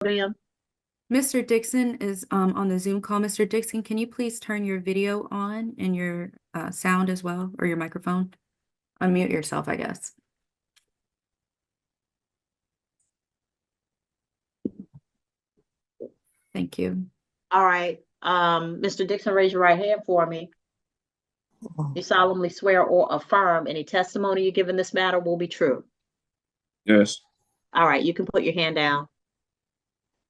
podium. Mr. Dixon is on the Zoom call. Mr. Dixon, can you please turn your video on and your sound as well, or your microphone? Unmute yourself, I guess. Thank you. All right. Mr. Dixon, raise your right hand for me. You solemnly swear or affirm any testimony you give in this matter will be true. Yes. All right, you can put your hand down.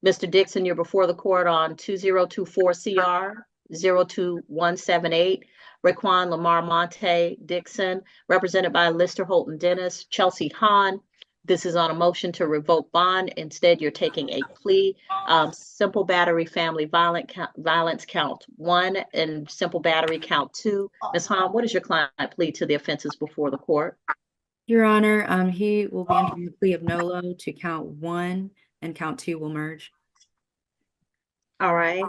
Mr. Dixon, you're before the court on 2024 CR 02178. Raquan Lamar Monte Dixon, represented by Lister Holton Dennis, Chelsea Hahn. This is on a motion to revoke bond. Instead, you're taking a plea. Simple battery, family violence count 1, and simple battery count 2. Ms. Hahn, what is your client plea to the offenses before the court? Your Honor, he will be entering a plea of Nolo to count 1, and count 2 will merge. All right.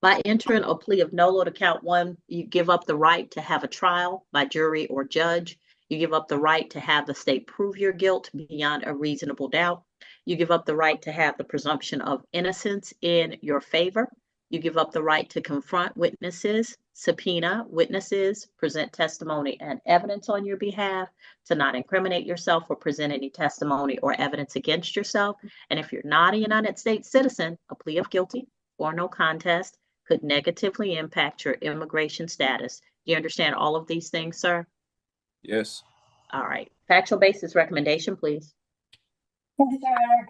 By entering a plea of Nolo to count 1, you give up the right to have a trial by jury or judge. You give up the right to have the state prove your guilt beyond a reasonable doubt. You give up the right to have the presumption of innocence in your favor. You give up the right to confront witnesses, subpoena witnesses, present testimony and evidence on your behalf, to not incriminate yourself or present any testimony or evidence against yourself. And if you're not a United States citizen, a plea of guilty or no contest could negatively impact your immigration status. Do you understand all of these things, sir? Yes. All right. Factual basis recommendation, please. Yes, Your Honor.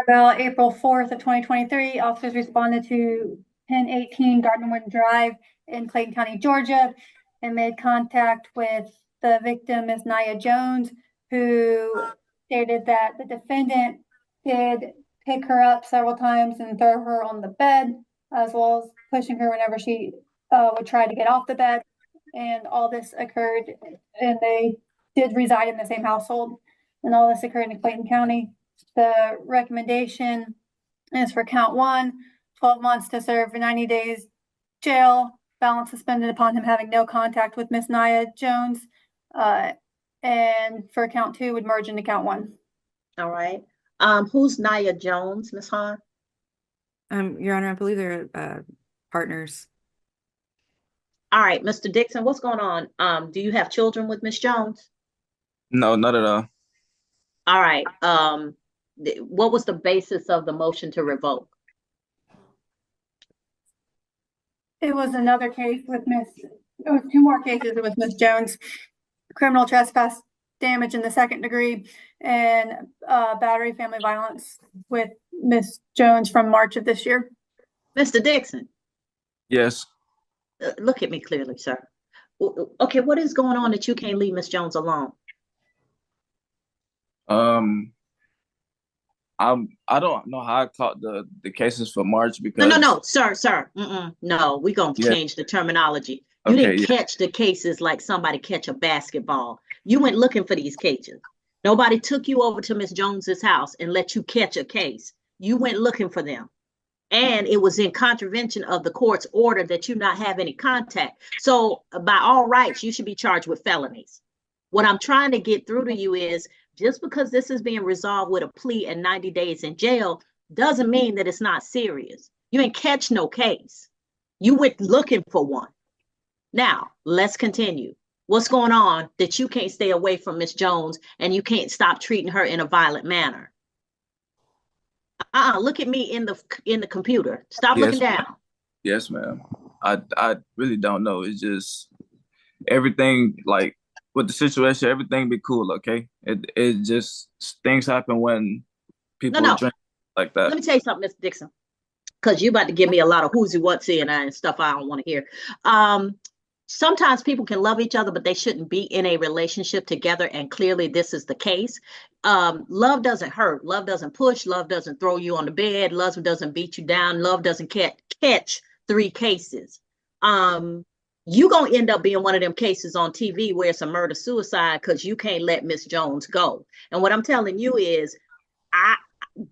About April 4th of 2023, officers responded to 1018 Gardnerwood Drive in Clayton County, Georgia, and made contact with the victim, Ms. Nia Jones, who stated that the defendant did pick her up several times and throw her on the bed, as well as pushing her whenever she would try to get off the bed. And all this occurred, and they did reside in the same household, and all this occurred in Clayton County. The recommendation is for count 1, 12 months to serve 90 days jail, balance suspended upon him having no contact with Miss Nia Jones. And for count 2 would merge into count 1. All right. Who's Nia Jones, Ms. Hahn? Your Honor, I believe they're partners. All right, Mr. Dixon, what's going on? Do you have children with Miss Jones? No, not at all. All right. What was the basis of the motion to revoke? It was another case with it was 2 more cases with Miss Jones, criminal trespass, damage in the 2nd degree, and battery, family violence with Miss Jones from March of this year. Mr. Dixon. Yes. Look at me clearly, sir. Okay, what is going on that you can't leave Miss Jones alone? I don't know how I caught the cases for March because No, sir. No, we're gonna change the terminology. You didn't catch the cases like somebody catch a basketball. You went looking for these cases. Nobody took you over to Miss Jones's house and let you catch a case. You went looking for them. And it was in contravention of the court's order that you not have any contact. So by all rights, you should be charged with felonies. What I'm trying to get through to you is, just because this is being resolved with a plea and 90 days in jail doesn't mean that it's not serious. You ain't catch no case. You went looking for one. Now, let's continue. What's going on that you can't stay away from Miss Jones and you can't stop treating her in a violent manner? Look at me in the computer. Stop looking down. Yes, ma'am. I really don't know. It's just everything, like with the situation, everything be cool, okay? It just, things happen when people drink like that. Let me tell you something, Mr. Dixon, because you're about to give me a lot of who's what's and stuff I don't want to hear. Sometimes people can love each other, but they shouldn't be in a relationship together. And clearly this is the case. Love doesn't hurt. Love doesn't push. Love doesn't throw you on the bed. Love doesn't beat you down. Love doesn't catch 3 cases. You gonna end up being one of them cases on TV where it's a murder-suicide because you can't let Miss Jones go. And what I'm telling you is,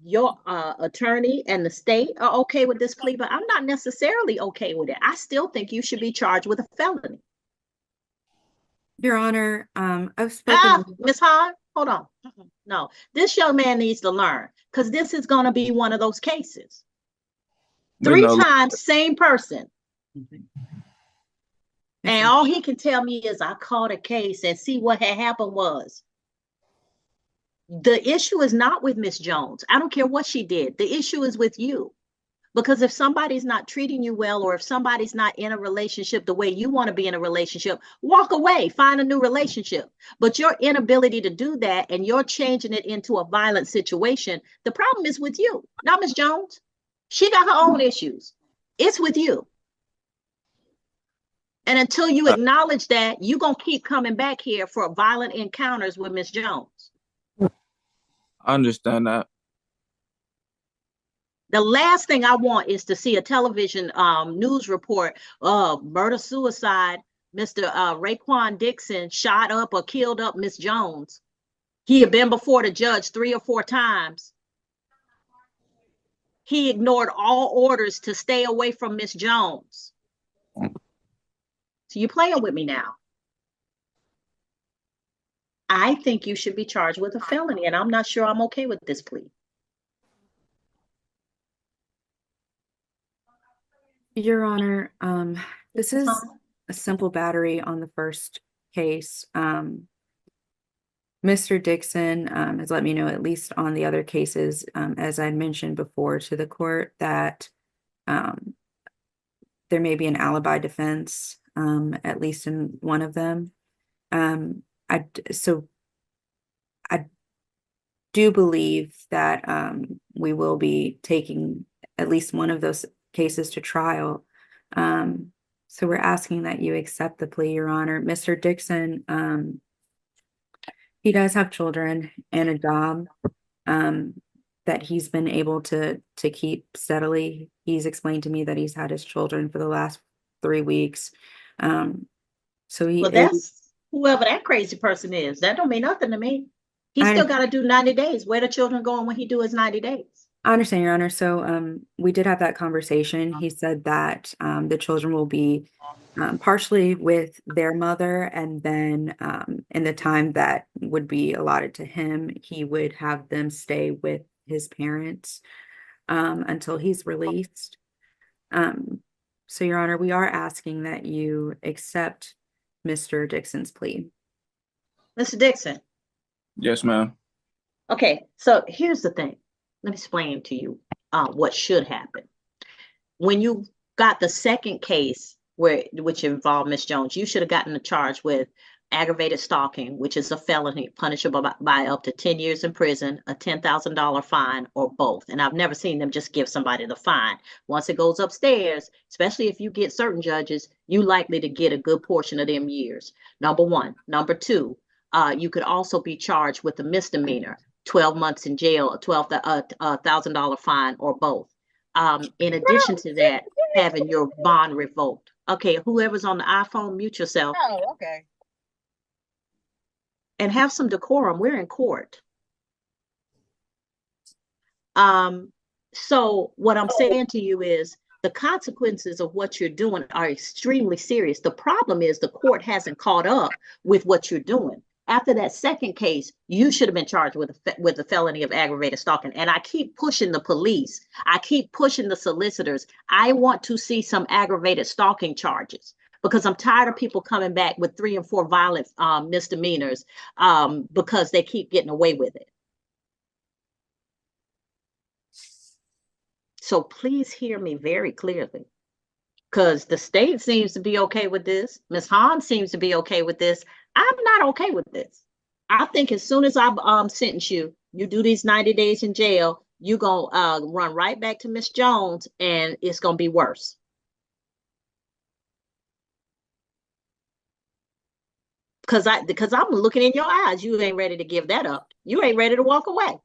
your attorney and the state are okay with this plea, but I'm not necessarily okay with it. I still think you should be charged with a felony. Your Honor, I've spoken. Ms. Hahn, hold on. No, this young man needs to learn, because this is going to be one of those cases. Three times, same person. And all he can tell me is I caught a case and see what had happened was. The issue is not with Miss Jones. I don't care what she did. The issue is with you. Because if somebody's not treating you well, or if somebody's not in a relationship the way you want to be in a relationship, walk away, find a new relationship. But your inability to do that, and you're changing it into a violent situation, the problem is with you, not Miss Jones. She got her own issues. It's with you. And until you acknowledge that, you're going to keep coming back here for violent encounters with Miss Jones. I understand that. The last thing I want is to see a television news report of murder-suicide. Mr. Raekwon Dixon shot up or killed up Miss Jones. He had been before the judge 3 or 4 times. He ignored all orders to stay away from Miss Jones. So you're playing with me now. I think you should be charged with a felony, and I'm not sure I'm okay with this plea. Your Honor, this is a simple battery on the first case. Mr. Dixon has let me know, at least on the other cases, as I mentioned before to the court, that there may be an alibi defense, at least in one of them. I do believe that we will be taking at least one of those cases to trial. So we're asking that you accept the plea, Your Honor. Mr. Dixon, he does have children and a job that he's been able to keep steadily. He's explained to me that he's had his children for the last 3 weeks. So he, well, that's whoever that crazy person is. That don't mean nothing to me. He's still got to do 90 days. Where the children going when he do his 90 days? I understand, Your Honor. So we did have that conversation. He said that the children will be partially with their mother, and then in the time that would be allotted to him, he would have them stay with his parents until he's released. So, Your Honor, we are asking that you accept Mr. Dixon's plea. Mr. Dixon. Yes, ma'am. Okay, so here's the thing. Let me explain to you what should happen. When you got the second case, which involved Miss Jones, you should have gotten a charge with aggravated stalking, which is a felony punishable by up to 10 years in prison, a $10,000 fine, or both. And I've never seen them just give somebody the fine. Once it goes upstairs, especially if you get certain judges, you likely to get a good portion of them years. Number one. Number two, you could also be charged with a misdemeanor, 12 months in jail, a $12,000 fine, or both. In addition to that, having your bond revoked. Okay, whoever's on the iPhone, mute yourself. Oh, okay. And have some decorum. We're in court. So what I'm saying to you is the consequences of what you're doing are extremely serious. The problem is the court hasn't caught up with what you're doing. After that second case, you should have been charged with a felony of aggravated stalking. And I keep pushing the police. I keep pushing the solicitors. I want to see some aggravated stalking charges, because I'm tired of people coming back with 3 and 4 violent misdemeanors because they keep getting away with it. So please hear me very clearly, because the state seems to be okay with this. Ms. Hahn seems to be okay with this. I'm not okay with this. I think as soon as I sentence you, you do these 90 days in jail, you're going to run right back to Miss Jones, and it's going to be worse. Because I'm looking in your eyes. You ain't ready to give that up. You ain't ready to walk away.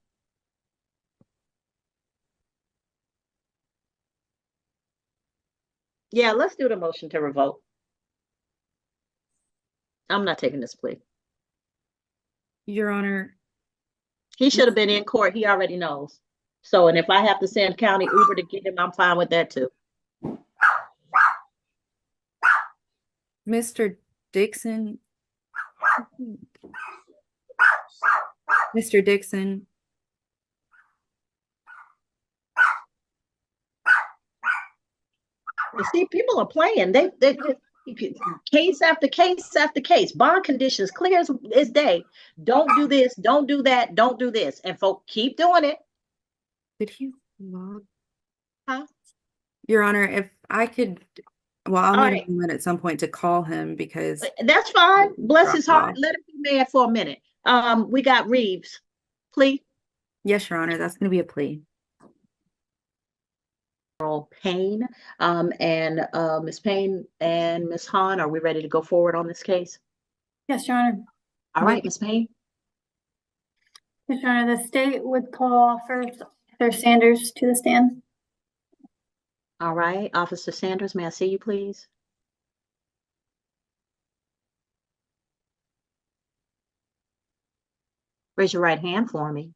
Yeah, let's do the motion to revoke. I'm not taking this plea. Your Honor. He should have been in court. He already knows. So, and if I have to send county Uber to get him, I'm fine with that too. Mr. Dixon, Mr. Dixon. You see, people are playing. They case after case after case. Bond conditions clear as day. Don't do this. Don't do that. Don't do this. And folks keep doing it. Did he log? Huh? Your Honor, if I could, well, I'll All need right. a moment at some point to call him because That's fine. Bless his Drop heart. off. Let him be mad for a minute. We got Reeves. Plea. yes, Your Honor, that's going to be a plea. Payne, and Ms. Payne and Ms. Hahn, are we ready to go forward on this case? Yes, Your Honor. All right, Ms. Payne. Yes, Your Honor, the state would call first Officer Sanders to the stand. All right, Officer Sanders, may I see you, please? Raise your right hand for me.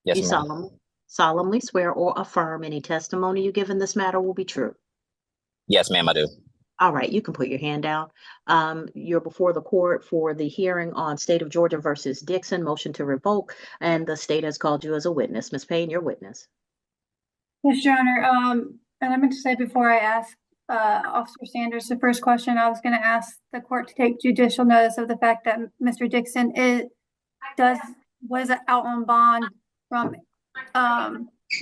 Yes, You ma'am. solemnly swear or affirm any testimony you give in this matter will be true. Yes, ma'am, I do. All right, you can put your hand down. You're before the court for the hearing on State of Georgia versus Dixon, motion to revoke, and the state has called you as a witness. Ms. Payne, your witness. Yes, Your Honor. And I meant to say before I ask Officer Sanders the first question, I was going to ask the court to take judicial notice of the fact that Mr. Dixon was out on bond from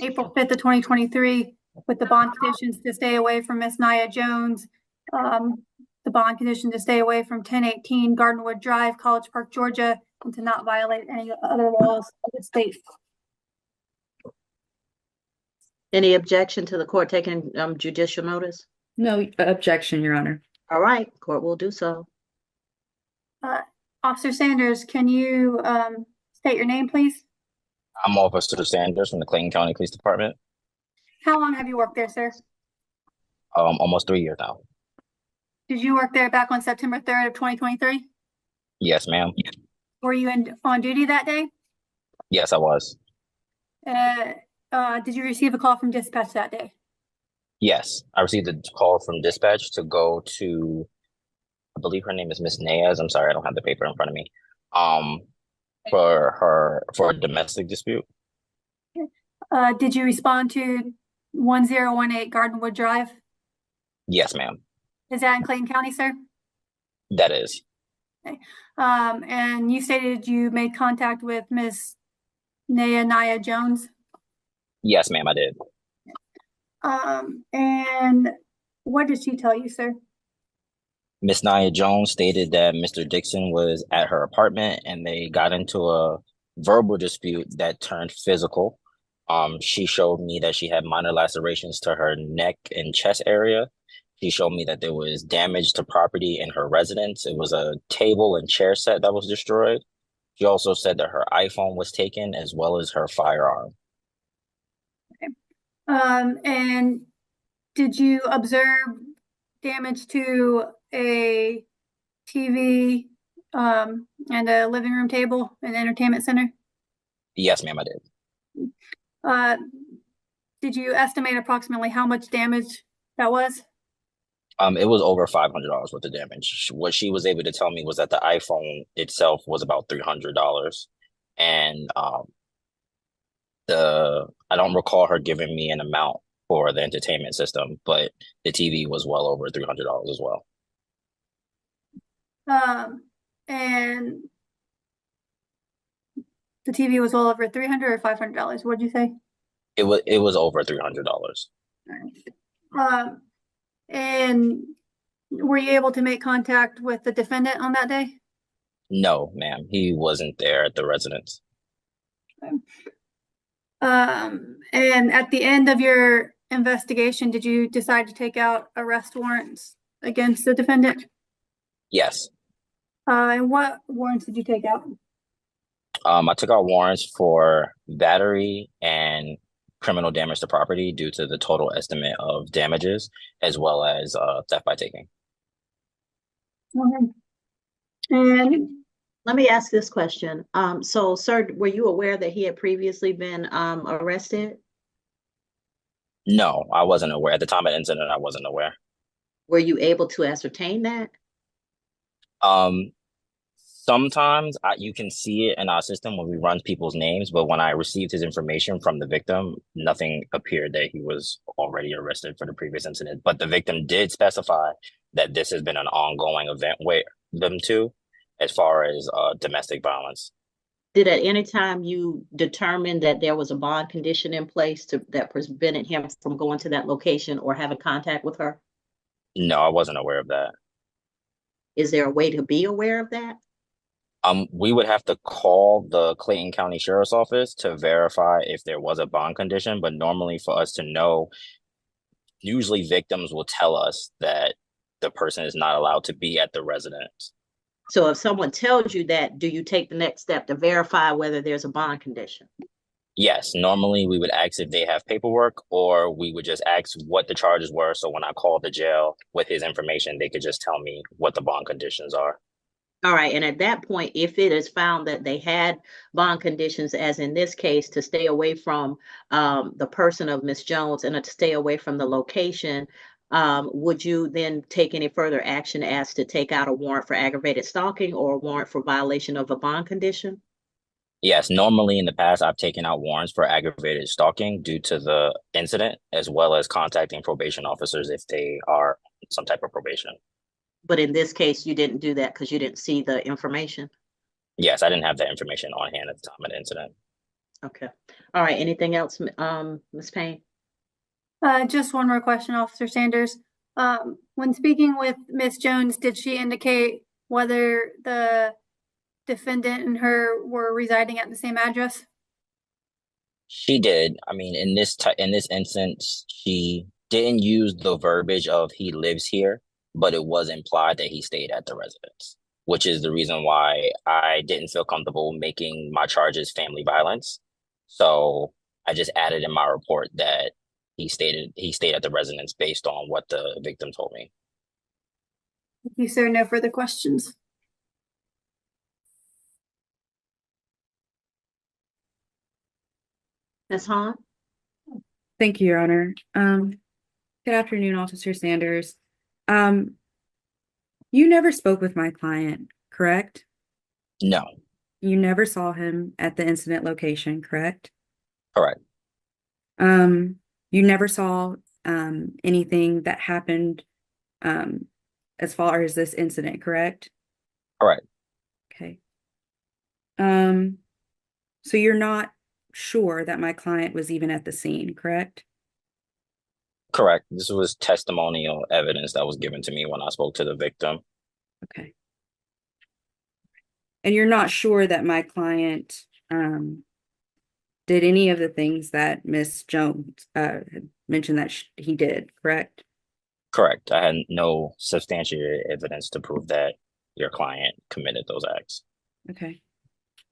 April 5th of 2023 with the bond conditions to stay away from Miss Nia Jones, the bond condition to stay away from 1018 Gardenwood Drive, College Park, Georgia, and to not violate any other laws of the state. Any objection to the court taking judicial notice? No objection, Your Honor. All right, court will do so. Officer Sanders, can you state your name, please? I'm Officer Sanders from the Clayton County Police Department. How long have you worked there, sir? Almost 3 years now. Did you work there back on September 3rd of 2023? Yes, ma'am. Were you on duty that day? Yes, I was. Did you receive a call from dispatch that day? Yes, I received a call from dispatch to go to, I believe her name is Miss Nayaz. I'm sorry, I don't have the paper in front of me. For a domestic dispute. Did you respond to 1018 Gardenwood Drive? Yes, ma'am. Is that in Clayton County, sir? That is. Okay. And you stated you made contact with Miss Nia Jones? Yes, ma'am, I did. And what did she tell you, sir? Miss Nia Jones stated that Mr. Dixon was at her apartment and they got into a verbal dispute that turned physical. She showed me that she had minor lacerations to her neck and chest area. She showed me that there was damage to property in her residence. It was a table and chair set that was destroyed. She also said that her iPhone was taken as well as her firearm. Okay. And did you observe damage to a TV and a living room table and entertainment center? Yes, ma'am, I did. Did you estimate approximately how much damage that was? It was over $500 worth of damage. What she was able to tell me was that the iPhone itself was about $300. And I don't recall her giving me an amount for the entertainment system, but the TV was well over $300 as well. And the TV was well over $300 or $500. What'd you say? It was over $300. And were you able to make contact with the defendant on that day? No, ma'am. He wasn't there at the residence. Okay. And at the end of your investigation, did you decide to take out arrest warrants against the defendant? Yes. And what warrants did you take out? I took out warrants for battery and criminal damage to property due to the total estimate of damages, as well as theft by taking. Okay. And Let me ask this question. So, sir, were you aware that he had previously been arrested? No, I wasn't aware. At the time of the incident, I wasn't aware. Were you able to ascertain that? Sometimes you can see it in our system when we run people's names, but when I received his information from the victim, nothing appeared that he was already arrested for the previous incident. But the victim did specify that this has been an ongoing event with them too, as far as domestic violence. Did at any time you determine that there was a bond condition in place that prevented him from going to that location or having contact with her? No, I wasn't aware of that. Is there a way to be aware of that? We would have to call the Clayton County Sheriff's Office to verify if there was a bond condition, but normally for us to know, usually victims will tell us that the person is not allowed to be at the residence. So if someone tells you that, do you take the next step to verify whether there's a bond condition? Yes, normally we would ask if they have paperwork, or we would just ask what the charges were. So when I called the jail with his information, they could just tell me what the bond conditions are. All right. And at that point, if it is found that they had bond conditions, as in this case, to stay away from the person of Miss Jones and to stay away from the location, would you then take any further action as to take out a warrant for aggravated stalking or a warrant for violation of a bond condition? Yes, normally in the past, I've taken out warrants for aggravated stalking due to the incident, as well as contacting probation officers if they are on some type of probation. But in this case, you didn't do that because you didn't see the information? Yes, I didn't have that information on hand at the time of the incident. Okay. All right. Anything else, Ms. Payne? Just one more question, Officer Sanders. When speaking with Miss Jones, did she indicate whether the defendant and her were residing at the same address? She did. I mean, in this instance, she didn't use the verbiage of he lives here, but it was implied that he stayed at the residence, which is the reason why I didn't feel comfortable making my charges family violence. So I just added in my report that he stayed at the residence based on what the victim told me. Thank you, sir. No further questions. Ms. Hahn? Thank you, Your Honor. Good afternoon, Officer Sanders. You never spoke with my client, correct? No. You never saw him at the incident location, correct? Correct. You never saw anything that happened as far as this incident, correct? Correct. Okay. So you're not sure that my client was even at the scene, correct? Correct. This was testimonial evidence that was given to me when I spoke to the victim. Okay. And you're not sure that my client did any of the things that Miss Jones had mentioned that he did, correct? Correct. I had no substantiated evidence to prove that your client committed those acts. Okay.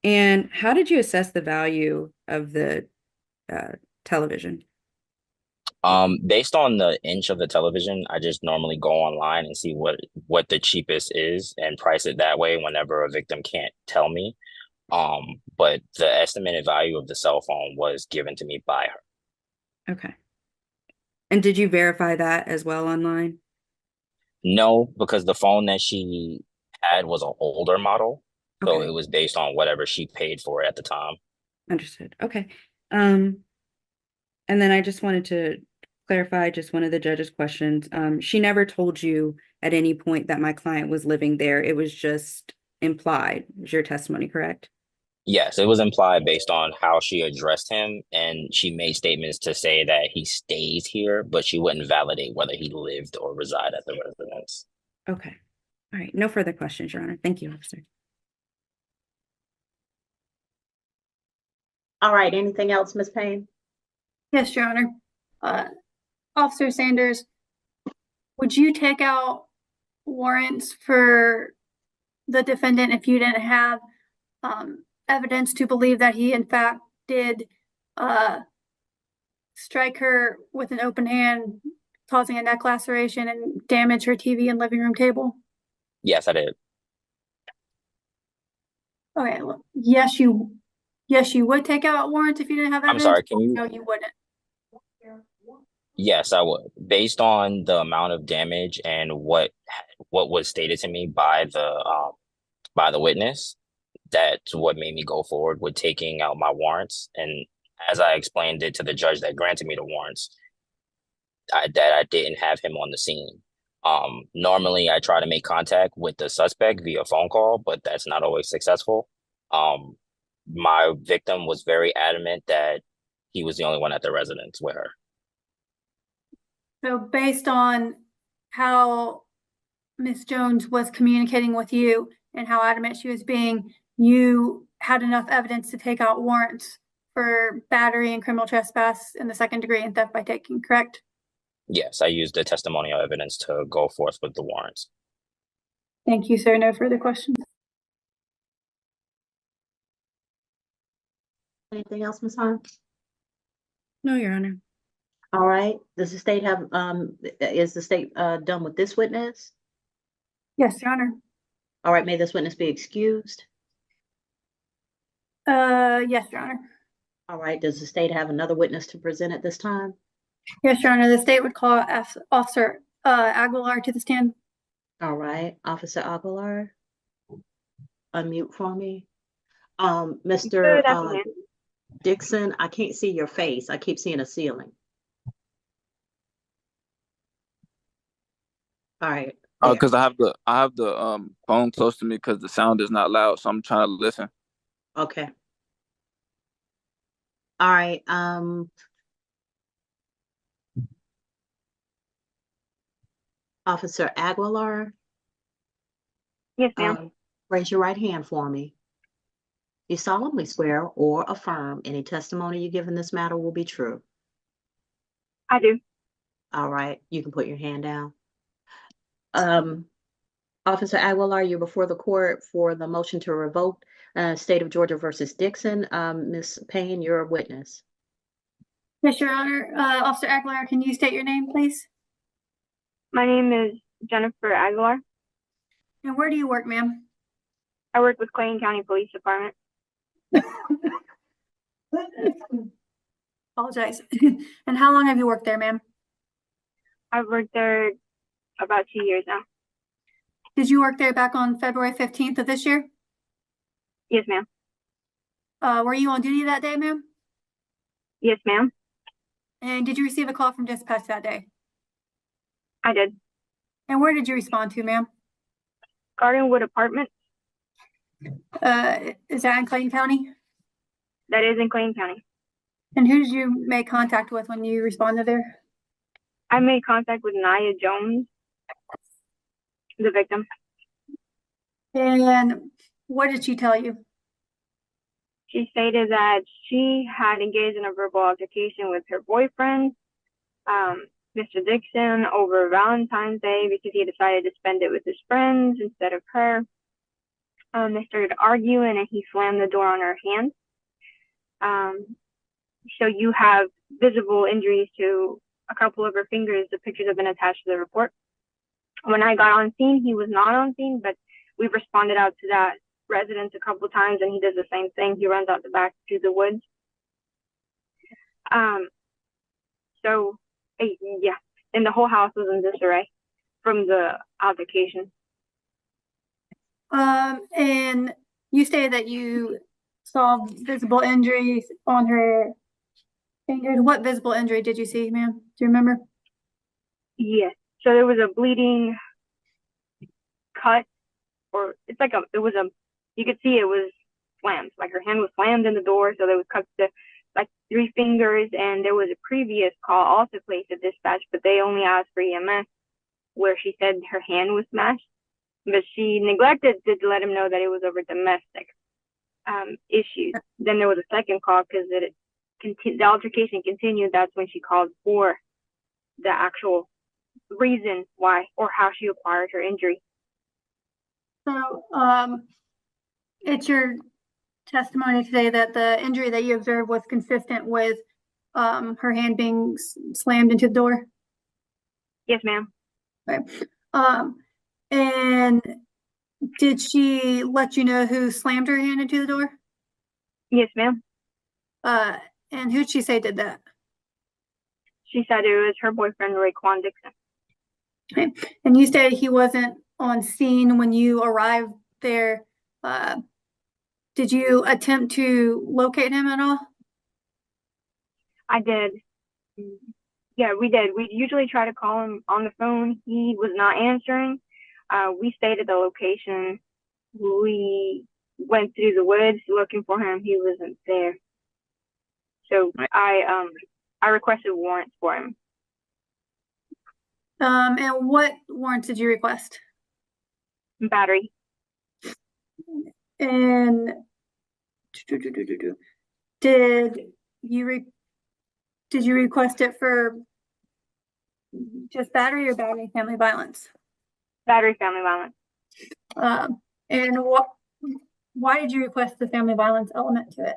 And how did you assess the value of the television? Based on the inch of the television, I just normally go online and see what the cheapest is and price it that way whenever a victim can't tell me. But the estimated value of the cell phone was given to me by her. Okay. And did you verify that as well online? No, because the phone that she had was an older model. So Okay. it was based on whatever she paid for it at the time. Understood. Okay. And then I just wanted to clarify just one of the judge's questions. She never told you at any point that my client was living there. It was just implied. Is your testimony correct? Yes, it was implied based on how she addressed him, and she made statements to say that he stays here, but she wouldn't validate whether he lived or reside at the residence. Okay. All right. No further questions, Your Honor. Thank you, officer. All right. Anything else, Ms. Payne? Yes, Your Honor. Officer Sanders, would you take out warrants for the defendant if you didn't have evidence to believe that he in fact did strike her with an open hand, causing a neck laceration and damage her TV and living room table? Yes, I did. Okay, well, yes, you would take out warrants if you didn't have I'm evidence? sorry, can you? No, you wouldn't. Yes, I would. Based on the amount of damage and what was stated to me by by the witness. That's what made me go forward with taking out my warrants. And as I explained it to the judge that granted me the warrants, that I didn't have him on the scene. Normally I try to make contact with the suspect via phone call, but that's not always successful. My victim was very adamant that he was the only one at the residence with her. So based on how Ms. Jones was communicating with you and how adamant she was being, you had enough evidence to take out warrants for battery and criminal trespass in the second degree and theft by taking, correct? Yes, I used the testimonial evidence to go forth with the warrants. Thank you, sir. No further questions. Anything else, Ms. Harms? No, Your Honor. All right. Does the state have, is the state done with this witness? Yes, Your Honor. All right, may this witness be excused? Yes, Your Honor. All right, does the state have another witness to present at this time? Yes, Your Honor. The state would call Officer Aglar to the stand. All right, Officer Aglar, unmute for me. Mr. Dixon, I can't see your face. I keep seeing a ceiling. All right. Oh, because I have the phone close to me because the sound is not loud, so I'm trying to listen. Okay. All right. Officer Aguilar. Yes, ma'am. Raise your right hand for me. You solemnly swear or affirm any testimony you give in this matter will be true. I do. All right, you can put your hand down. Officer Aguilar, you're before the court for the motion to revoke State of Georgia versus Dixon. Ms. Payne, you're a witness. Yes, Your Honor. Officer Aglar, can you state your name, please? My name is Jennifer Aglar. And where do you work, ma'am? I work with Clayton County Police Department. Apologize. And how long have you worked there, ma'am? I've worked there about 2 years now. Did you work there back on February 15th of this year? Yes, ma'am. Were you on duty that day, ma'am? Yes, ma'am. And did you receive a call from dispatch that day? I did. And where did you respond to, ma'am? Gardenwood Apartment. Is that in Clayton County? That is in Clayton County. And who did you make contact with when you responded there? I made contact with Nia Jones, the victim. And what did she tell you? She stated that she had engaged in a verbal altercation with her boyfriend, Mr. Dixon, over Valentine's Day because he decided to spend it with his friends instead of her. They started arguing and he slammed the door on her hand. So you have visible injuries to a couple of her fingers. The pictures have been attached to the report. When I got on scene, he was not on scene, but we've responded out to that residence a couple of times and he does the same thing. He runs out the back through the woods. Yeah, and the whole house was in disarray from the altercation. And you stated that you saw visible injuries on her fingers. What visible injury did you see, ma'am? Do you remember? Yes. So there was a bleeding cut, or it's like you could see it was slammed. Like her hand was slammed in the door, so there was cuts to like 3 fingers, and there was a previous call also placed at dispatch, but they only asked for EMS, where she said her hand was smashed, but she neglected to let him know that it was over domestic issues. Then there was a second call because the altercation continued. That's when she called for the actual reason why or how she acquired her injury. So, it's your testimony today that the injury that you observed was consistent with her hand being slammed into the door? Yes, ma'am. Okay. And did she let you know who slammed her hand into the door? Yes, ma'am. And who'd she say did that? She said it was her boyfriend, Raekwon Dixon. Okay. And you stated he wasn't on scene when you arrived there Did you attempt to locate him at all? I did. Yeah, we did. We usually try to call him on the phone. He was not answering. We stayed at the location. We went through the woods looking for him. He wasn't there. So I requested warrants for him. And what warrants did you request? Battery. And did you request it for just battery or battery family violence? Battery family violence. And why did you request the family violence element to it?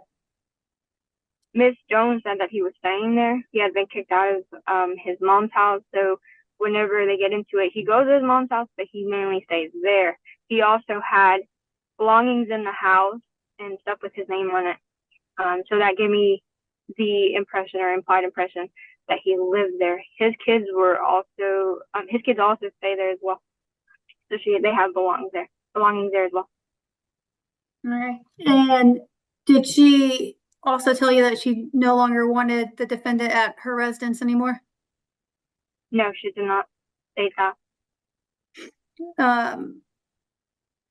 Miss Jones said that he was staying there. He had been kicked out of his mom's house. So whenever they get into it, he goes to his mom's house, but he mainly stays there. He also had belongings in the house and stuff with his name on it. So that gave me the impression or implied impression that he lived there. His kids also stay there as well. So they have belongings there as well. All right. And did she also tell you that she no longer wanted the defendant at her residence anymore? No, she did not state that.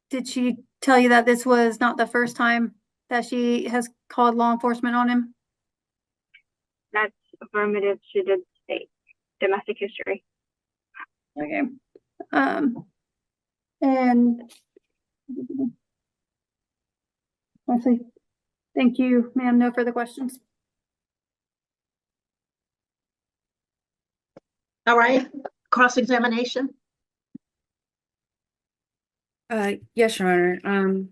Did she tell you that this was not the first time that she has called law enforcement on him? That's affirmative. She did state domestic history. Okay. And actually, thank you, ma'am. No further questions. All right, cross-examination. Yes, Your Honor.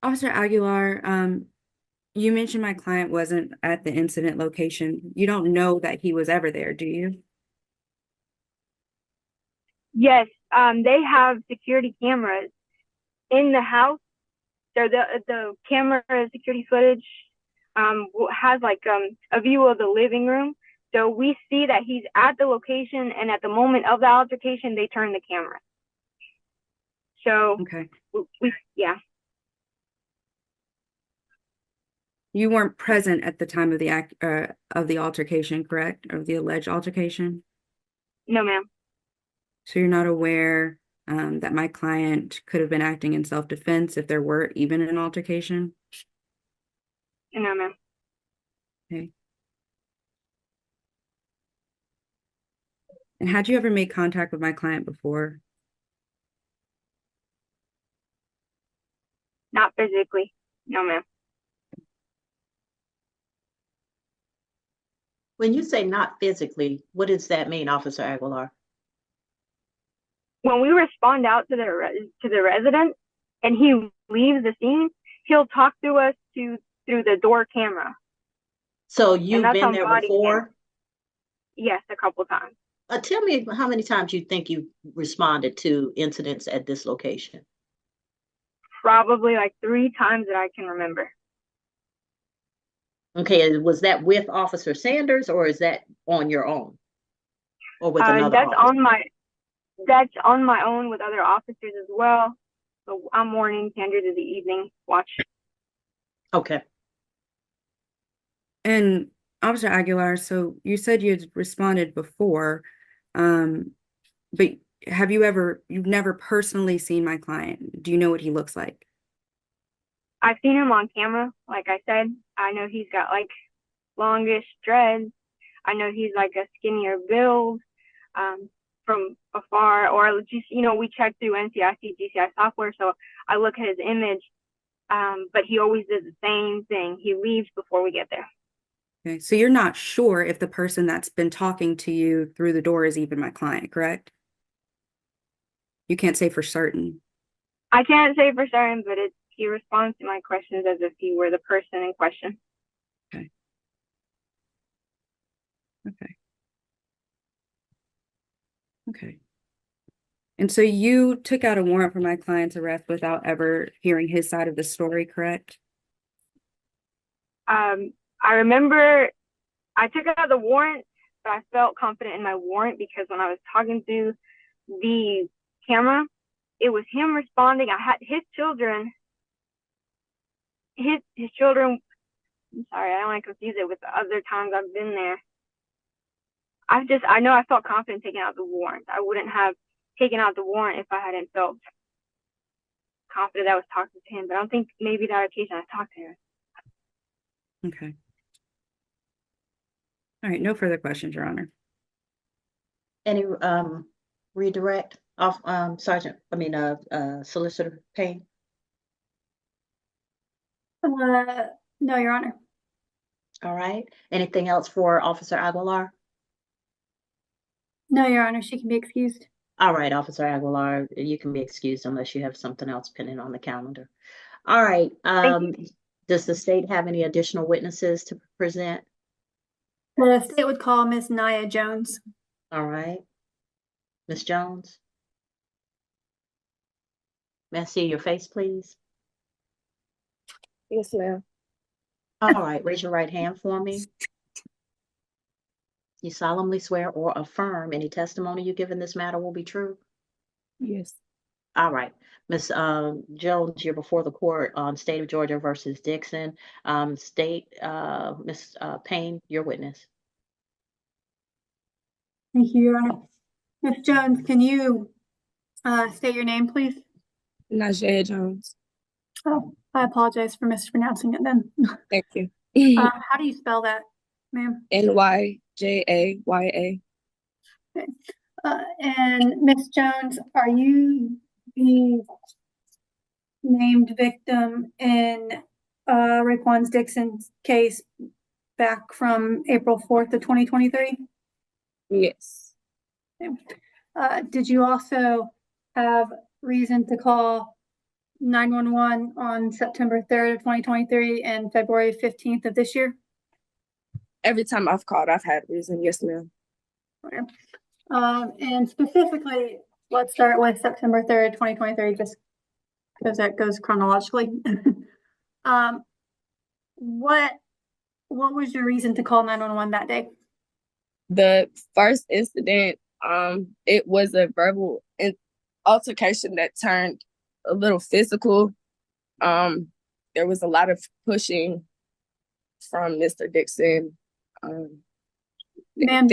Officer Aguilar, you mentioned my client wasn't at the incident location. You don't know that he was ever there, do you? Yes, they have security cameras in the house. So the camera security footage has like a view of the living room. So we see that he's at the location, and at the moment of the altercation, they turn the camera. So Okay. Yeah. You weren't present at the time of the altercation, correct? Of the alleged altercation? No, ma'am. So you're not aware that my client could have been acting in self-defense if there were even an altercation? No, ma'am. Okay. And had you ever made contact with my client before? Not physically. No, ma'am. When you say not physically, what does that mean, Officer Aguilar? When we respond out to the resident and he leaves the scene, he'll talk to us through the door camera. So you've been there before? Yes, a couple times. Tell me how many times you think you responded to incidents at this location? Probably like 3 times that I can remember. Okay, was that with Officer Sanders, or is that on your own? Or with another officer? That's on my own with other officers as well. So I'm morning, Sanders is the evening watch. Okay. And Officer Aguilar, so you said you'd responded before, but you've never personally seen my client. Do you know what he looks like? I've seen him on camera, like I said. I know he's got like longish dreads. I know he's like a skinnier build from afar, or just, we check through NCIC, GCI software. So I look at his image, but he always does the same thing. He leaves before we get there. Okay, so you're not sure if the person that's been talking to you through the door is even my client, correct? You can't say for certain. I can't say for certain, but he responds to my questions as if he were the person in question. Okay. Okay. Okay. And so you took out a warrant for my client's arrest without ever hearing his side of the story, correct? I remember I took out the warrant, but I felt confident in my warrant because when I was talking through the camera, it was him responding. I had his children. His children. I'm sorry, I don't want to confuse it with the other times I've been there. I know I felt confident taking out the warrant. I wouldn't have taken out the warrant if I hadn't felt confident that I was talking to him. But I don't think maybe that occasion I talked to him. Okay. All right, no further questions, Your Honor. Any redirect off Solicitor Payne? No, Your Honor. All right. Anything else for Officer Aguilar? No, Your Honor, she can be excused. All right, Officer Aguilar, you can be excused unless you have something else pending on the calendar. All right. Does the state have any additional witnesses to present? The state would call Ms. Nia Jones. All right. Ms. Jones? May I see your face, please? Yes, ma'am. All right, raise your right hand for me. You solemnly swear or affirm any testimony you give in this matter will be true? Yes. All right, Ms. Jones, you're before the court on State of Georgia versus Dixon. Ms. Payne, your witness. Thank you, Your Honor. Ms. Jones, can you state your name, please? Najee Jones. Oh, I apologize for mispronouncing it then. Thank you. How do you spell that, ma'am? Nyjaya. Okay. And Ms. Jones, are you the named victim in Raekwon Dixon's case back from April 4th of 2023? Yes. Okay. Did you also have reason to call 911 on September 3rd of 2023 and February 15th of this year? Every time I've called, I've had reason. Yes, ma'am. Okay. And specifically, let's start with September 3rd, 2023, just because that goes chronologically. What was your reason to call 911 that day? The first incident, it was a verbal altercation that turned a little physical. There was a lot of pushing from Mr. Dixon. Ma'am,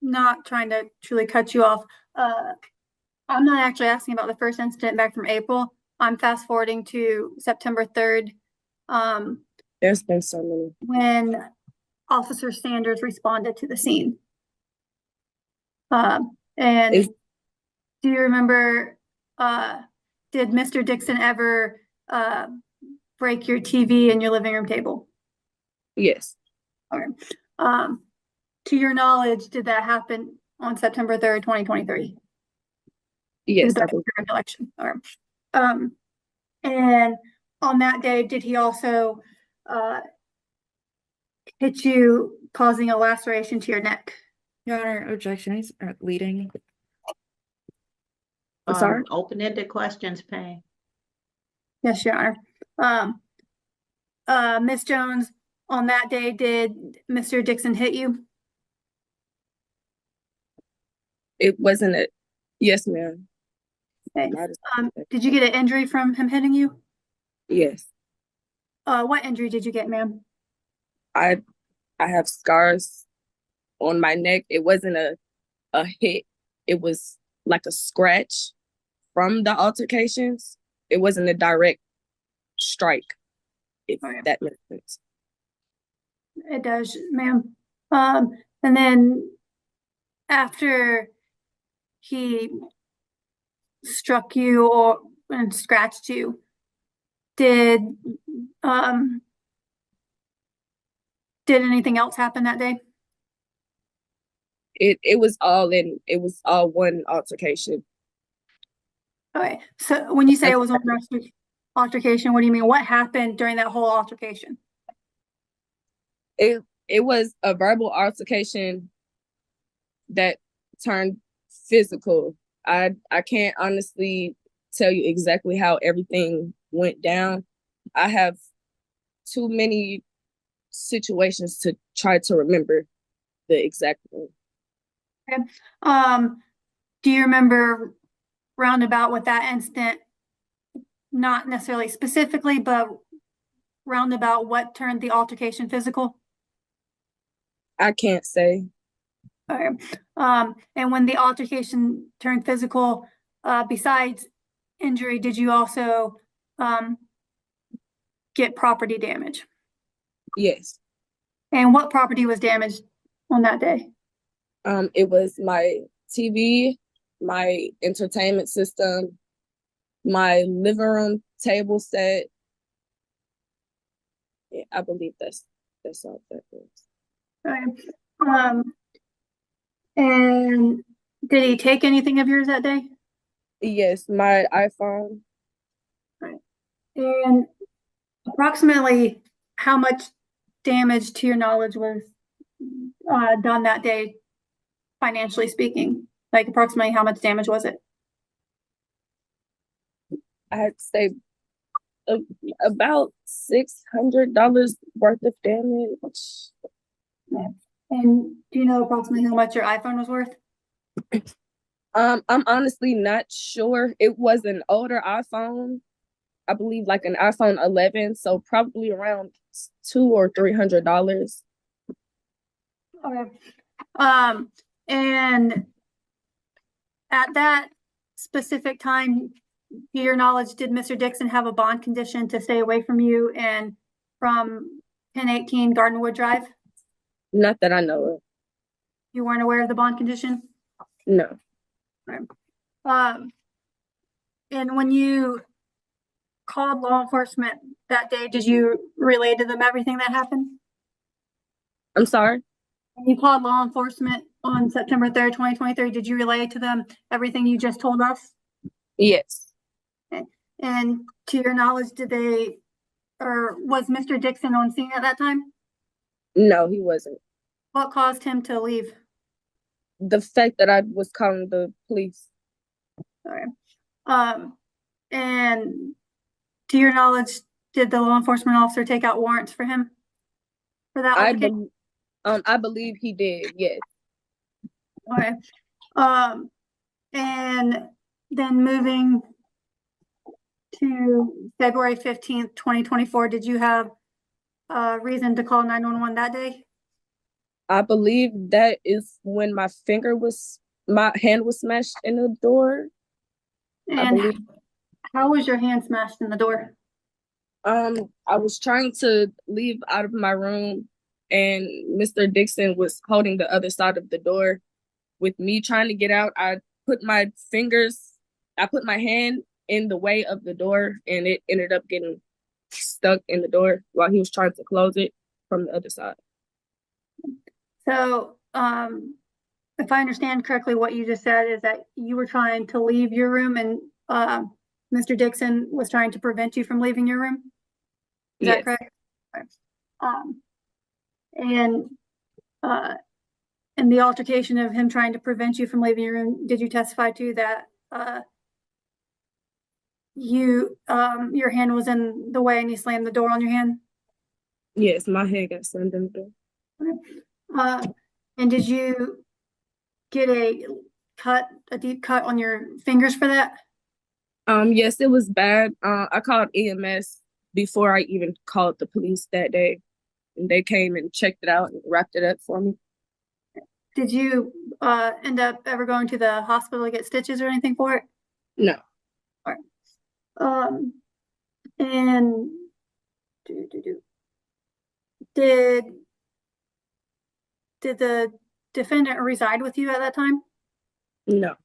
not trying to truly cut you off. I'm not actually asking about the first incident back from April. I'm fast forwarding to September 3rd. There's been so many. When Officer Sanders responded to the scene. Do you remember, did Mr. Dixon ever break your TV in your living room table? Yes. Okay. To your knowledge, did that happen on September 3rd, 2023? Yes. That's your recollection. All right. And on that day, did he also hit you, causing a laceration to your neck? Your Honor, objections are leading. Sorry? Open-ended questions, Payne. Yes, Your Honor. Ms. Jones, on that day, did Mr. Dixon hit you? It wasn't a, yes, ma'am. Okay. Did you get an injury from him hitting you? Yes. What injury did you get, ma'am? I have scars on my neck. It wasn't a hit. It was like a scratch from the altercations. It wasn't a direct strike, if that makes sense. It does, ma'am. And then after he struck you and scratched you, did anything else happen that day? It was all one altercation. Okay, so when you say it was one altercation, what do you mean? What happened during that whole altercation? It was a verbal altercation that turned physical. I can't honestly tell you exactly how everything went down. I have too many situations to try to remember the exact one. Okay. Do you remember roundabout with that incident, not necessarily specifically, but roundabout what turned the altercation physical? I can't say. Okay. And when the altercation turned physical, besides injury, did you also get property damage? Yes. And what property was damaged on that day? It was my TV, my entertainment system, my living room table set. Yeah, I believe that's all that was. Okay. And did he take anything of yours that day? Yes, my iPhone. Right. And approximately how much damage to your knowledge was done that day, financially speaking? Like approximately how much damage was it? I had to say about $600 worth of damage. Yeah. And do you know approximately how much your iPhone was worth? I'm honestly not sure. It was an older iPhone, I believe like an iPhone 11, so probably around $200 or $300. Okay. And at that specific time, to your knowledge, did Mr. Dixon have a bond condition to stay away from you and from 1018 Gardenwood Drive? Not that I know of. You weren't aware of the bond condition? No. Okay. And when you called law enforcement that day, did you relay to them everything that happened? I'm sorry? When you called law enforcement on September 3rd, 2023, did you relay to them everything you just told us? Yes. Okay. And to your knowledge, was Mr. Dixon on scene at that time? No, he wasn't. What caused him to leave? The fact that I was calling the police. Okay. And to your knowledge, did the law enforcement officer take out warrants for him for that altercation? I believe he did, yes. Okay. And then moving to February 15th, 2024, did you have a reason to call 911 that day? I believe that is when my hand was smashed in the door. And how was your hand smashed in the door? I was trying to leave out of my room and Mr. Dixon was holding the other side of the door. With me trying to get out, I put my hand in the way of the door and it ended up getting stuck in the door while he was trying to close it from the other side. So, if I understand correctly, what you just said is that you were trying to leave your room and Mr. Dixon was trying to prevent you from leaving your room? Is that correct? Okay. And in the altercation of him trying to prevent you from leaving your room, did you testify to that your hand was in the way and he slammed the door on your hand? Yes, my hand got slammed in the door. Okay. And did you get a deep cut on your fingers for that? Yes, it was bad. I called EMS before I even called the police that day. And they came and checked it out and wrapped it up for me. Did you end up ever going to the hospital to get stitches or anything for it? No. All right. And did the defendant reside with you at that time? No.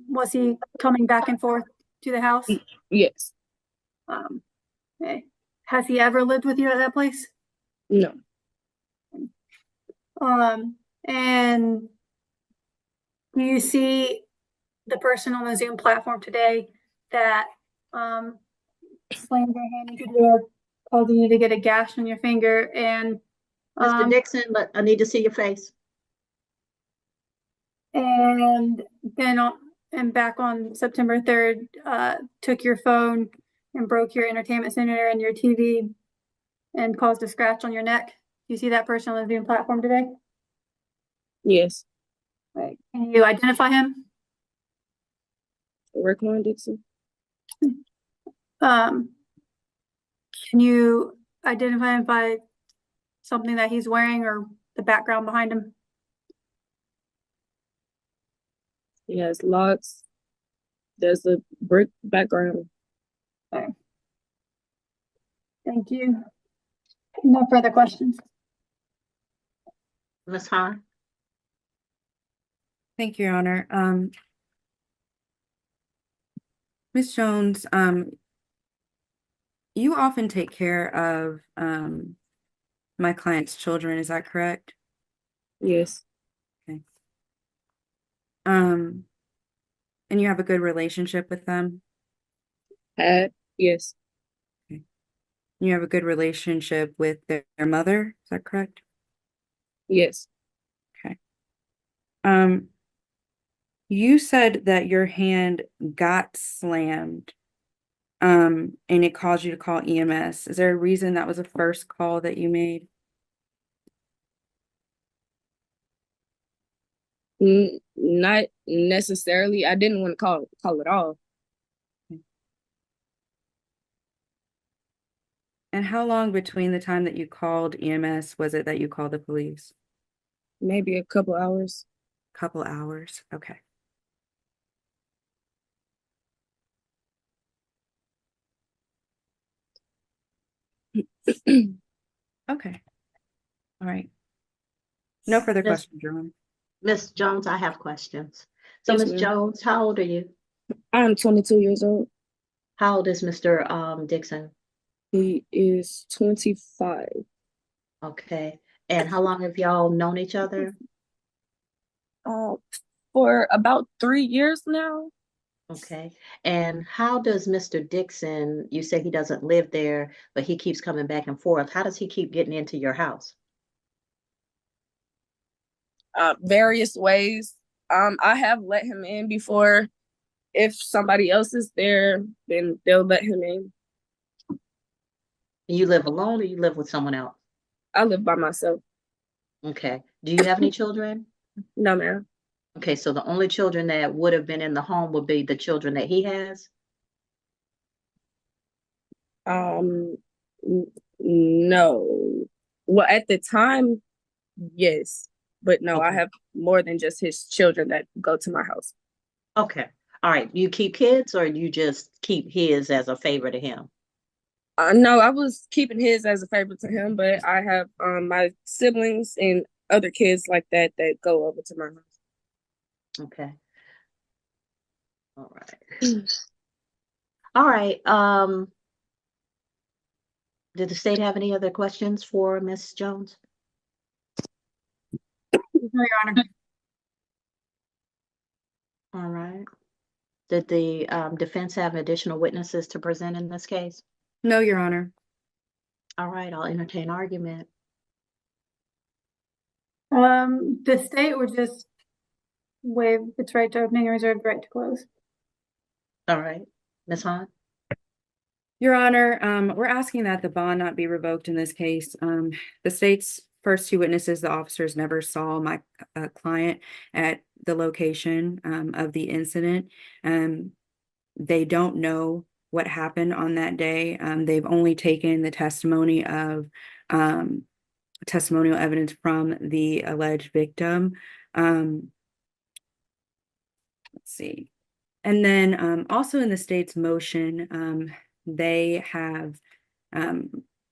Was he coming back and forth to the house? Yes. Okay. Has he ever lived with you at that place? No. And do you see the person on the Zoom platform today that slammed their hand into the door, causing you to get a gash on your finger? And Mr. Dixon, I need to see your face. And then back on September 3rd, took your phone and broke your entertainment center and your TV and caused a scratch on your neck. Do you see that person on the Zoom platform today? Yes. Right. Can you identify him? Raekwon Dixon. Can you identify him by something that he's wearing or the background behind him? He has locks. There's a brick background. Okay. Thank you. No further questions. Ms. Hahn? Thank you, Your Honor. Ms. Jones, you often take care of my client's children, is that correct? Yes. Okay. And you have a good relationship with them? Yes. Okay. You have a good relationship with their mother, is that correct? Yes. Okay. You said that your hand got slammed, and it caused you to call EMS. Is there a reason that was the first call that you made? Not necessarily. I didn't want to call it all. And how long between the time that you called EMS was it that you called the police? Maybe a couple hours. Couple hours. Okay. Okay. All right. No further Yes. questions, Jerome. Ms. Jones, I have questions. So, Yes, Ms. ma'am. Jones, how old are you? I'm 22 years old. How old is Mr. Dixon? He is 25. Okay. And how long have y'all known each other? For about 3 years now. Okay. And how does Mr. Dixon, you say he doesn't live there, but he keeps coming back and forth. How does he keep getting into your house? Various ways. I have let him in before. If somebody else is there, then they'll let him in. You live alone or you live with someone else? I live by myself. Okay. Do you have any children? No, ma'am. Okay, so the only children that would have been in the home would be the children that he has? No. Well, at the time, yes, but no, I Okay. have more than just his children that go to my house. Okay. All right. You keep kids or you just keep his as a favor to him? No, I was keeping his as a favor to him, but I have my siblings and other kids like that go over to my house. Okay. All right. All right. Did the state have any other questions for Ms. Jones? No, Your Honor. All right. Did the defense have additional witnesses to present in this case? No, Your Honor. All right, I'll entertain argument. The state would just waive its right to opening and reserve the right to close. All right, Ms. Hahn? Your Honor, we're asking that the bond not be revoked in this case. The state's first two witnesses, the officers never saw my client at the location of the incident. They don't know what happened on that day. They've only taken the testimony of testimonial evidence from the alleged victim. Let's see. And then also in the state's motion, they have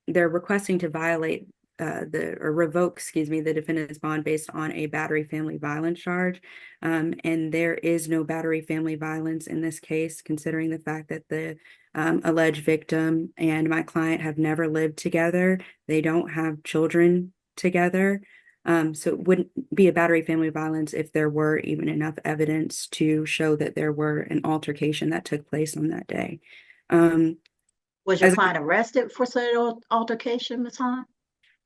they're requesting to violate revoke, the defendant's bond based on a battery family violence charge. And there is no battery family violence in this case, considering the fact that the alleged victim and my client have never lived together. They don't have children together. So it wouldn't be a battery family violence if there were even enough evidence to show that there were an altercation that took place on that day. Was your client arrested for said altercation, Ms. Hahn?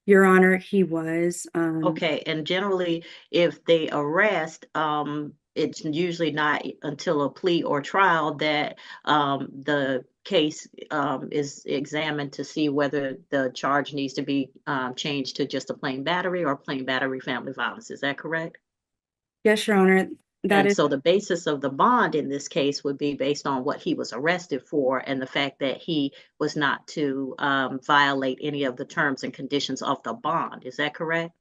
Your Honor, he was. Okay, and generally, if they arrest, it's usually not until a plea or trial that the case is examined to see whether the charge needs to be changed to just a plain battery or plain battery family violence. Is that correct? Yes, Your Honor. That And is, so the basis of the bond in this case would be based on what he was arrested for and the fact that he was not to violate any of the terms and conditions of the bond. Is that correct?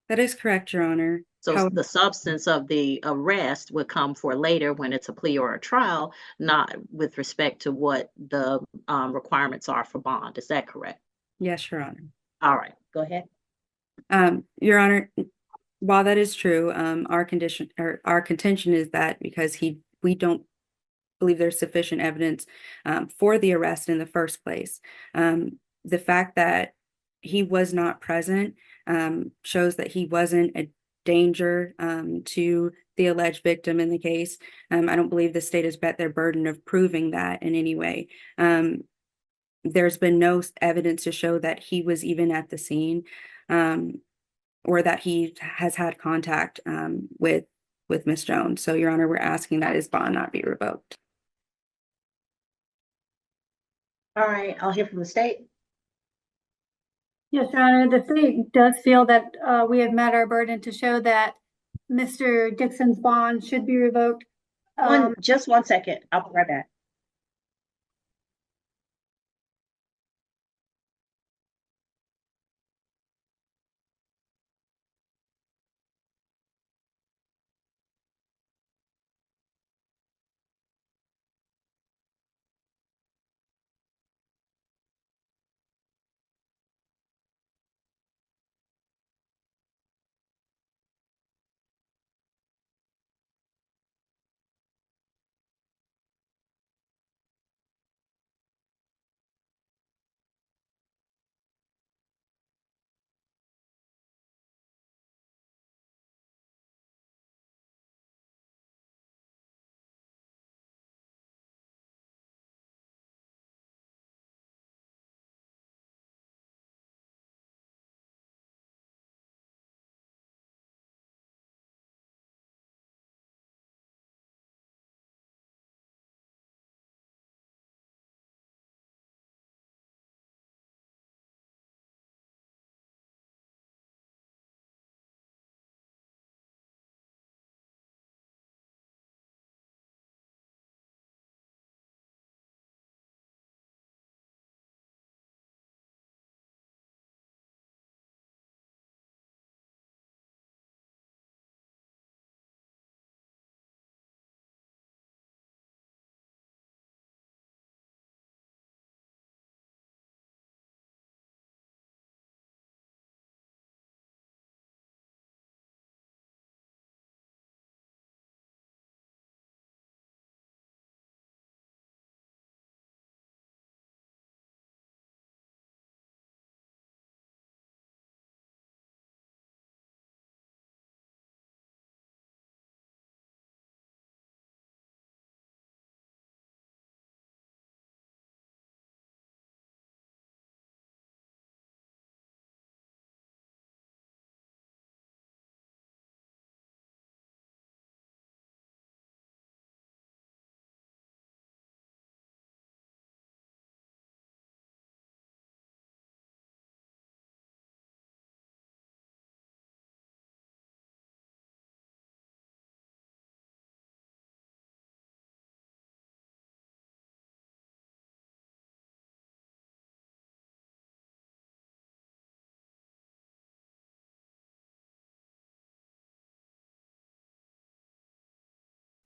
that is correct, Your Honor. So the substance of the arrest would come for later when it's a plea or a trial, not with respect to what the requirements are for bond. Is that correct? Yes, Your Honor. All right, go ahead. Your Honor, while that is true, our contention is that because we don't believe there's sufficient evidence for the arrest in the first place. The fact that he was not present shows that he wasn't a danger to the alleged victim in the case. I don't believe the state has met their burden of proving that in any way. There's been no evidence to show that he was even at the scene, or that he has had contact with Ms. Jones. So, Your Honor, we're asking that his bond not be revoked. All right, I'll hear from the state. Yes, Your Honor, the state does feel that we have met our burden to show that Mr. Dixon's bond should be revoked. Just 1 second. I'll be right back.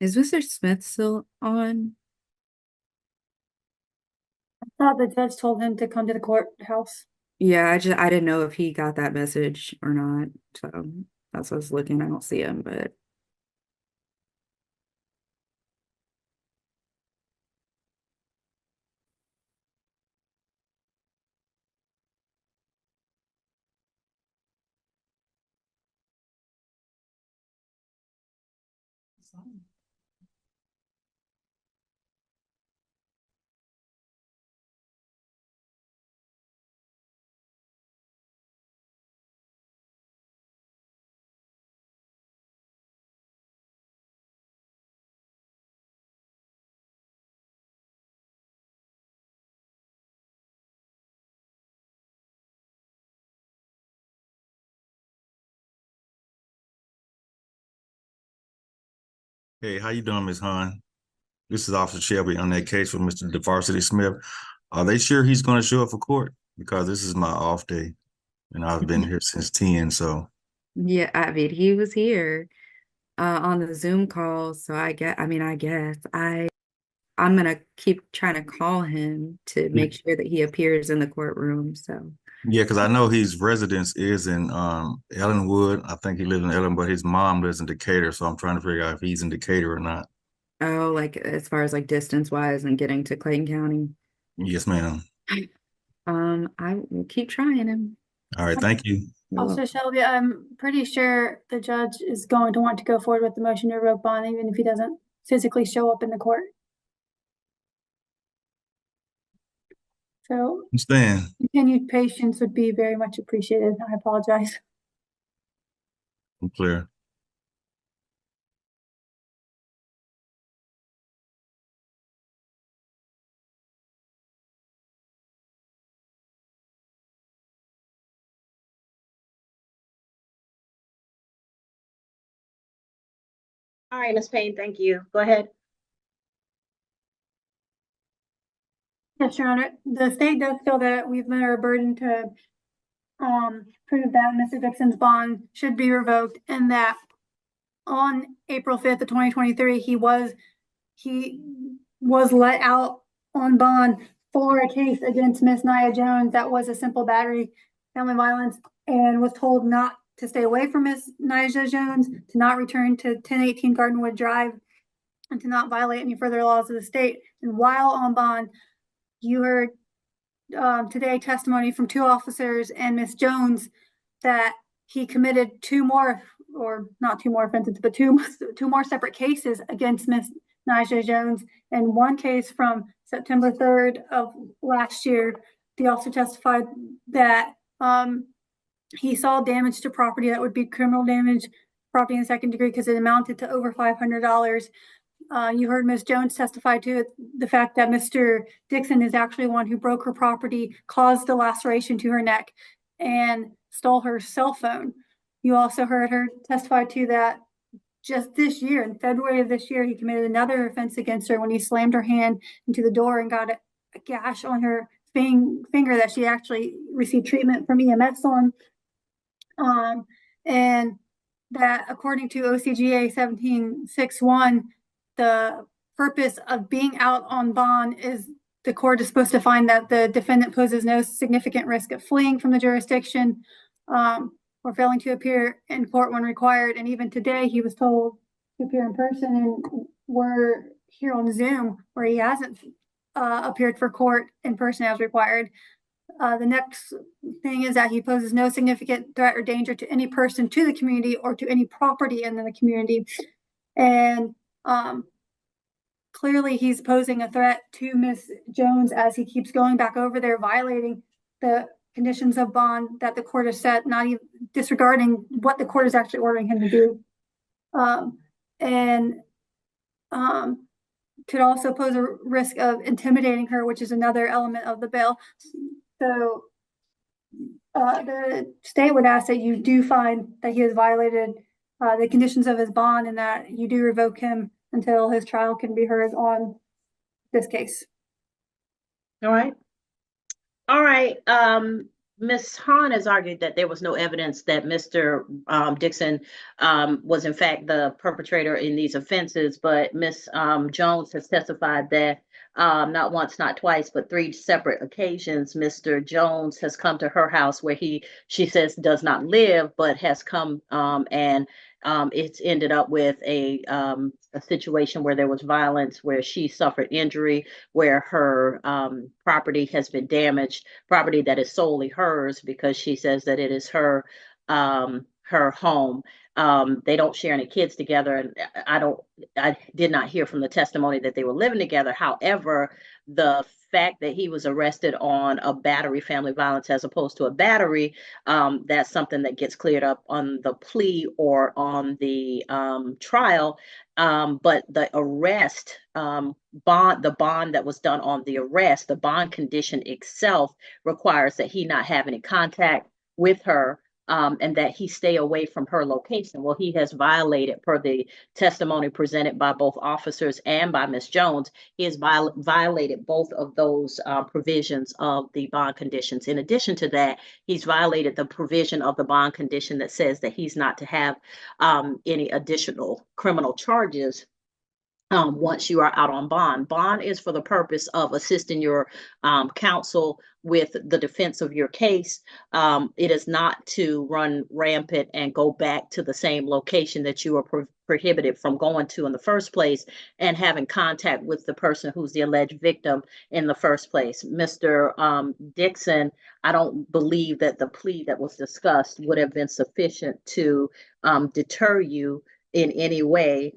Is Mr. Smith still on? I thought the judge told him to come to the courthouse. Yeah, I didn't know if he got that message or not. So that's what I was looking. I don't see him, but Hey, how you doing, Ms. Hahn? This is Officer Shelby on that case with Mr. DeVarsity Smith. Are they sure he's going to show up for court? Because this is my off day, and I've been here since 10, so. Yeah, I mean, he was here on the Zoom call, so I guess I'm gonna keep trying to call him to make sure that he appears in the courtroom. So Yeah, because I know his residence is in Ellenwood. I think he lives in Ellen, but his mom lives in Decatur, so I'm trying to figure out if he's in Decatur or not. oh, like as far as like distance wise and getting to Clayton County. Yes, ma'am. I will keep trying him. All right, thank you. Also, Shelby, I'm pretty sure the judge is going to want to go forward with the motion to revoke bond, even if he doesn't physically show up in the court. So Understand. continued patience would be very much appreciated. I apologize. I'm clear. All right, Ms. Payne, thank you. Go ahead. Yes, Your Honor. The state does feel that we've met our burden to prove that Mr. Dixon's bond should be revoked, and that on April 5th of 2023, he was let out on bond for a case against Miss Nia Jones that was a simple battery, family violence, and was told not to stay away from Miss Nia Jones, to not return to 1018 Gardenwood Drive, and to not violate any further laws of the state. And while on bond, you heard today testimony from 2 officers and Miss Jones that he committed 2 more, or not 2 more offenses, but two more separate cases against Miss Nia Jones. And one case from September 3rd of last year, the officer testified that he saw damage to property that would be criminal damage, property in the second degree, because it amounted to over $500. You heard Ms. Jones testify to the fact that Mr. Dixon is actually one who broke her property, caused a laceration to her neck, and stole her cell phone. You also heard her testify to that just this year, in February of this year, he committed another offense against her when he slammed her hand into the door and got a gash on her finger that she actually received treatment from EMS on. And that according to OCGA 1761, the purpose of being out on bond is the court is supposed to find that the defendant poses no significant risk of fleeing from the jurisdiction, or failing to appear in court when required. And even today, he was told to appear in person, and we're here on Zoom where he hasn't appeared for court in person as required. The next thing is that he poses no significant threat or danger to any person, to the community, or to any property in the community. And clearly he's posing a threat to Miss Jones as he keeps going back over there, violating the conditions of bond that the court has set, not even disregarding what the court is actually ordering him to do. Could also pose a risk of intimidating her, which is another element of the bill. So the state would ask that you do find that he has violated the conditions of his bond, and that you do revoke him until his trial can be heard on this case. All right. All right. Ms. Hahn has argued that there was no evidence that Mr. Dixon was in fact the perpetrator in these offenses, but Ms. Jones has testified that not once, not twice, but 3 separate occasions, Mr. Jones has come to her house where she says does not live, but has come and it's ended up with a situation where there was violence, where she suffered injury, where her property has been damaged, property that is solely hers because she says that it is her home. They don't share any kids together, and I did not hear from the testimony that they were living together. However, the fact that he was arrested on a battery, family violence, as opposed to a battery, that's something that gets cleared up on the plea or on the trial. But the arrest, the bond that was done on the arrest, the bond condition itself requires that he not have any contact with her and that he stay away from her location. Well, he has violated, per the testimony presented by both officers and by Ms. Jones, he has violated both of those provisions of the bond conditions. In addition to that, he's violated the provision of the bond condition that says that he's not to have any additional criminal charges once you are out on bond. Bond is for the purpose of assisting your counsel with the defense of your case. It is not to run rampant and go back to the same location that you were prohibited from going to in the first place and having contact with the person who's the alleged victim in the first place. Mr. Dixon, I don't believe that the plea that was discussed would have been sufficient to deter you in any way.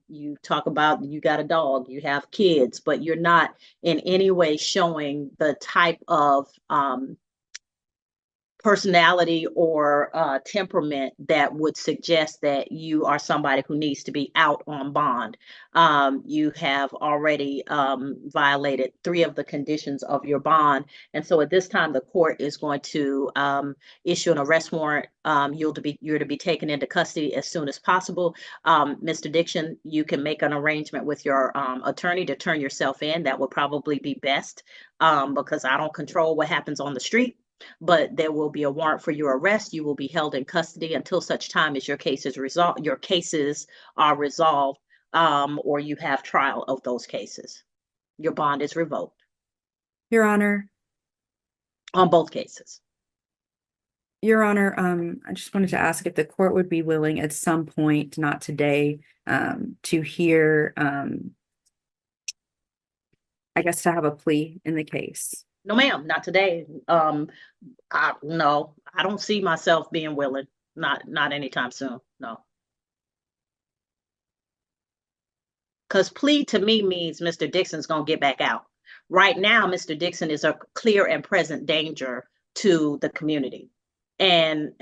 You talk about you got a dog, you have kids, but you're not in any way showing the type of personality or temperament that would suggest that you are somebody who needs to be out on bond. You have already violated 3 of the conditions of your bond. And so at this time, the court is going to issue an arrest warrant. You're to be taken into custody as soon as possible. Mr. Dixon, you can make an arrangement with your attorney to turn yourself in. That would probably be best because I don't control what happens on the street. But there will be a warrant for your arrest. You will be held in custody until such time as your case is resolved, your cases are resolved, or you have trial of those cases. Your bond is revoked. Your Honor. On both cases. Your Honor, I just wanted to ask if the court would be willing at some point, not today, to hear, I guess, to have a plea in the case. No, ma'am, not today. No, I don't see myself being willing. Not anytime soon. No. Because plea to me means Mr. Dixon's going to get back out. Right now, Mr. Dixon is a clear and present danger to the community. And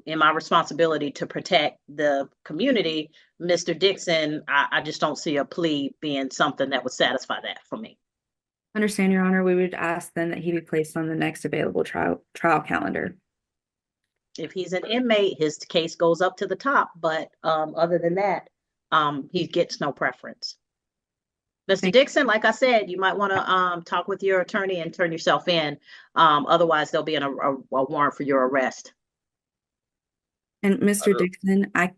in my responsibility to protect the community, Mr. Dixon, I just don't see a plea being something that would satisfy that for me. Understand, Your Honor. We would ask then that he be placed on the next available trial calendar. If he's an inmate, his case goes up to the top. But other than that, he gets no preference. Mr. Dixon, like I said, you might want to talk with your attorney and turn yourself in. Otherwise, there'll be a warrant for your arrest. And Mr. Dixon, I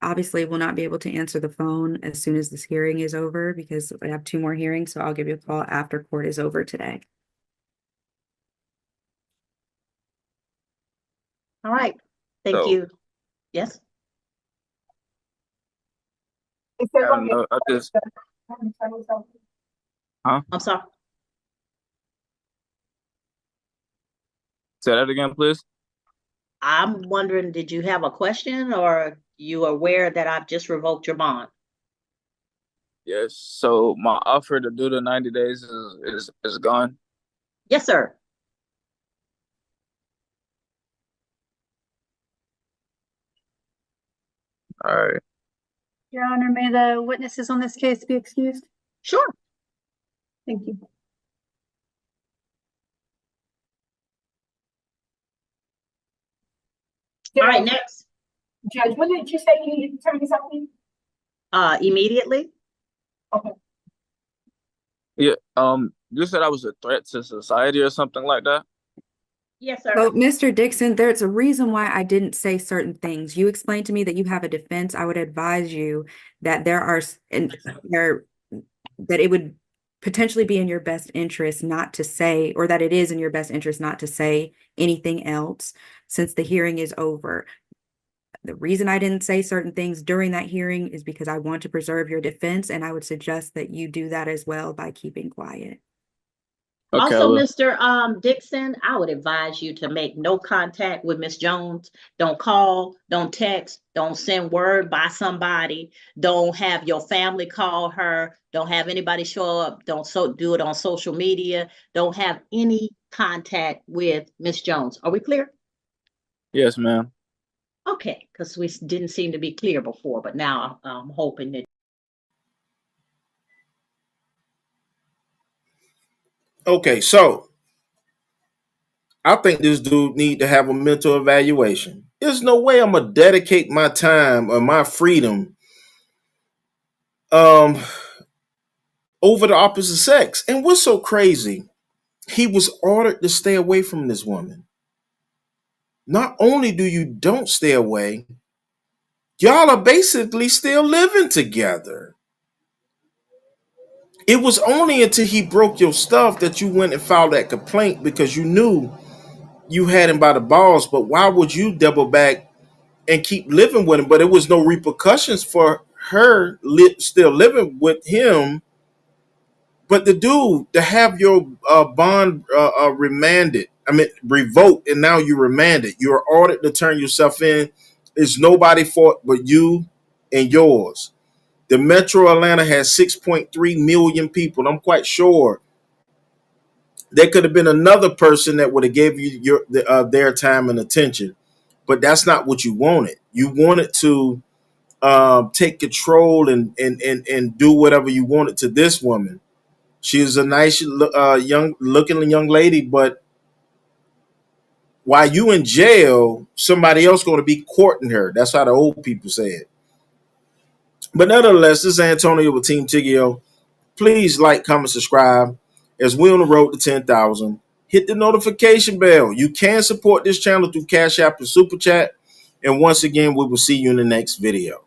obviously will not be able to answer the phone as soon as this hearing is over because I have 2 more hearings. So I'll give you a call after court is over today. All right. Thank you. Yes. I'm sorry. Say that again, please. I'm wondering, did you have a question or you aware that I've just revoked your bond? Yes. So my offer to do the 90 days is gone. Yes, sir. All right. Your Honor, may the witnesses on this case be excused? Sure. Thank you. All right, next. Judge, when did you say you needed to turn this in? Immediately. Okay. Yeah. You said I was a threat to society or something like that? Yes, sir. So, Mr. Dixon, there's a reason why I didn't say certain things. You explained to me that you have a defense. I would advise you that that it would potentially be in your best interest not to say, or that it is in your best interest not to say anything else since the hearing is over. The reason I didn't say certain things during that hearing is because I want to preserve your defense, and I would suggest that you do that as well by keeping quiet. Okay, Also, Mr. Dixon, I would advise you to make no contact with Miss Jones. Don't call, don't text, don't send word by somebody. Don't have your family call her. Don't have anybody show up. Don't do it on social media. Don't have any contact with Miss Jones. Are we clear? Yes, ma'am. Okay, because we didn't seem to be clear before, but now I'm hoping that. Okay, so I think this dude need to have a mental evaluation. There's no way I'm gonna dedicate my time or my freedom over the opposite sex. And what's so crazy? He was ordered to stay away from this woman. Not only do you don't stay away, y'all are basically still living together. It was only until he broke your stuff that you went and filed that complaint because you knew you had him by the balls. But why would you double back and keep living with him? But there was no repercussions for her still living with him. But the dude, to have your bond remanded, revoked, and now you remanded, you're ordered to turn yourself in, is nobody fault but you and yours. The Metro Atlanta has 6.3 million people. I'm quite sure there could have been another person that would have gave you their time and attention, but that's not what you wanted. You wanted to take control and do whatever you wanted to this woman. She is a nice young lady, but while you in jail, somebody else going to be courting her. That's how the old people say it. But nonetheless, this is Antonio with Team Tiggio. Please like, comment, subscribe as we're on the road to 10,000. Hit the notification bell. You can support this channel through Cash App and Super Chat. And once again, we will see you in the next video.